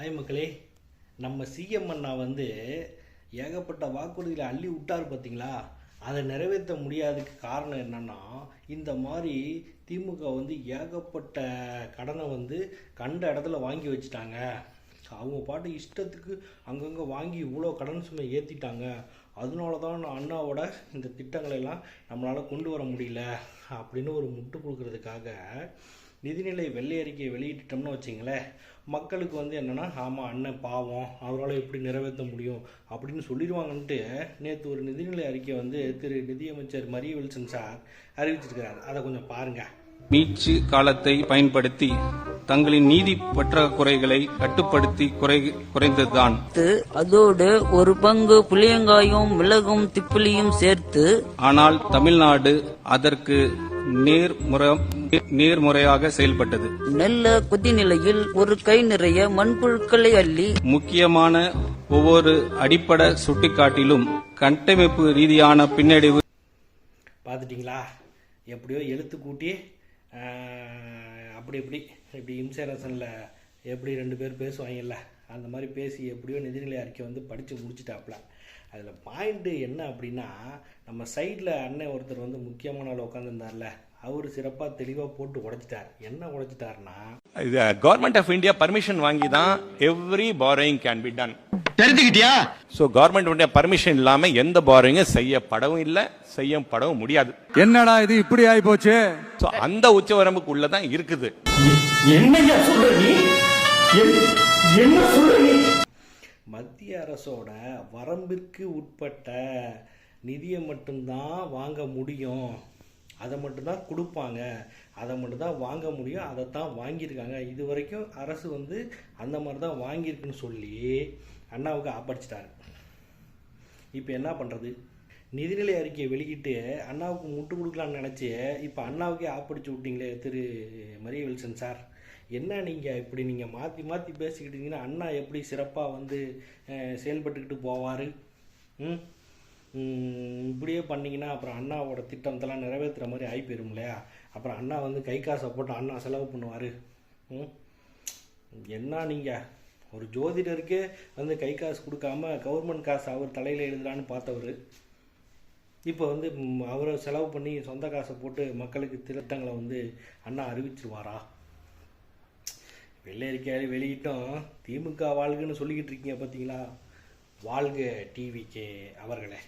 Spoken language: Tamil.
ஹாய் மக்களே, நம்ம சிஎம் அண்ணா வந்து ஏகப்பட்ட வாக்குறுதிகளை அள்ளி விட்டார் பார்த்தீங்களா. அதை நிறைவேற்ற முடியாததுக்கு காரணம் என்னென்னா, இந்த மாதிரி திமுக வந்து ஏகப்பட்ட கடனை வந்து கண்ட இடத்துல வாங்கி வச்சுட்டாங்க. அவங்க பாட்டு இஷ்டத்துக்கு அங்கங்கே வாங்கி இவ்வளோ கடன் சுமை ஏற்றிட்டாங்க. அதனால தான் அண்ணாவோட இந்த திட்டங்களெல்லாம் நம்மளால் கொண்டு வர முடியல அப்படின்னு ஒரு முட்டு கொடுக்கறதுக்காக நிதிநிலை வெள்ளை அறிக்கையை வெளியிட்டோம்னு வச்சிங்களேன், மக்களுக்கு வந்து என்னென்னா, ஆமாம் அண்ணன் பாவம், அவரால் எப்படி நிறைவேற்ற முடியும் அப்படின்னு சொல்லிடுவாங்கன்ட்டு நேற்று ஒரு நிதிநிலை அறிக்கை வந்து திரு நிதியமைச்சர் மரிய வில்சன் சார் அறிவிச்சிருக்கிறார். அதை கொஞ்சம் பாருங்கள். மீட்சி காலத்தை பயன்படுத்தி தங்களின் நீதி பற்றாக்குறைகளை கட்டுப்படுத்தி குறைந்ததுதான். அதோடு ஒரு பங்கு புளியங்காயும் மிளகும் திப்பிலியும் சேர்த்து, ஆனால் தமிழ்நாடு அதற்கு நேர்முறையாக செயல்பட்டது. நல்ல கொதிநிலையில் ஒரு கை நிறைய மண்புழுக்களை அள்ளி முக்கியமான ஒவ்வொரு அடிப்படை சுட்டிக்காட்டிலும் கட்டமைப்பு ரீதியான பின்னடைவு. பார்த்துட்டிங்களா, எப்படியோ எழுத்து கூட்டி இப்படி இன்சூரன்ஸில் எப்படி 2 பேர் பேசுவாங்கல்ல, அந்த மாதிரி பேசி எப்படியோ நிதிநிலை அறிக்கை வந்து படித்து முடிச்சிட்டாப்புல. அதில் பாயிண்ட்டு என்ன அப்படின்னா, நம்ம சைடில் அண்ணன் ஒருத்தர் வந்து முக்கியமான ஆள் உட்காந்துருந்தார்ல, அவர் சிறப்பாக தெளிவாக போட்டு உடைச்சிட்டார். என்ன உடைச்சிட்டாருன்னா, கவர்மெண்ட் ஆஃப் இந்தியா பர்மிஷன் வாங்கி தான் every borrowing can be done. தெரிஞ்சுக்கிட்டியா? ஸோ கவர்மெண்ட் பர்மிஷன் இல்லாமல் எந்த பாரோயிங்கும் செய்யப்படவும் இல்லை, செய்யப்படவும் முடியாது. என்னடா இது இப்படி ஆகி போச்சு? ஸோ அந்த உச்சவரம்புக்கு உள்ளதான் இருக்குது. மத்திய அரசோட வரம்பிற்கு உட்பட்ட நிதியை மட்டும்தான் வாங்க முடியும், அதை மட்டும்தான் கொடுப்பாங்க, அதை மட்டும்தான் வாங்க முடியும், அதைத்தான் வாங்கியிருக்காங்க. இது வரைக்கும் அரசு வந்து அந்த மாதிரி தான் வாங்கியிருக்குன்னு சொல்லி அண்ணாவுக்கு ஆப்படிச்சிட்டாரு. இப்போ என்ன பண்ணுறது? நிதிநிலை அறிக்கையை வெளியிட்டு அண்ணாவுக்கு முட்டு கொடுக்கலான்னு நினச்சி இப்போ அண்ணாவுக்கே ஆப்படிச்சு விட்டீங்களே திரு மரிய வில்சன் சார். என்ன நீங்கள் இப்படி நீங்கள் மாற்றி மாற்றி பேசிக்கிட்டீங்கன்னா அண்ணா எப்படி சிறப்பாக வந்து செயல்பட்டுக்கிட்டு போவார்? இப்படியே பண்ணிங்கன்னா அப்புறம் அண்ணாவோட திட்டத்தெல்லாம் நிறைவேற்றுற மாதிரி ஆகி போயிடும் இல்லையா? அப்புறம் அண்ணா வந்து கை காசை போட்டு அண்ணா செலவு பண்ணுவார். என்ன நீங்கள் ஒரு ஜோதிடருக்கே வந்து கை காசு கொடுக்காம கவர்மெண்ட் காசு அவர் தலையில் எழுதுறான்னு பார்த்தவர், இப்போ வந்து அவரை செலவு பண்ணி சொந்த காசை போட்டு மக்களுக்கு திட்டங்களை வந்து அண்ணா அறிவிச்சிருவாரா? வெள்ளை அறிக்கையாளி வெளியிட்டோம், திமுக வாழ்கன்னு சொல்லிக்கிட்டு இருக்கீங்க பார்த்தீங்களா? வாழ்க டிவிகே அவர்களே.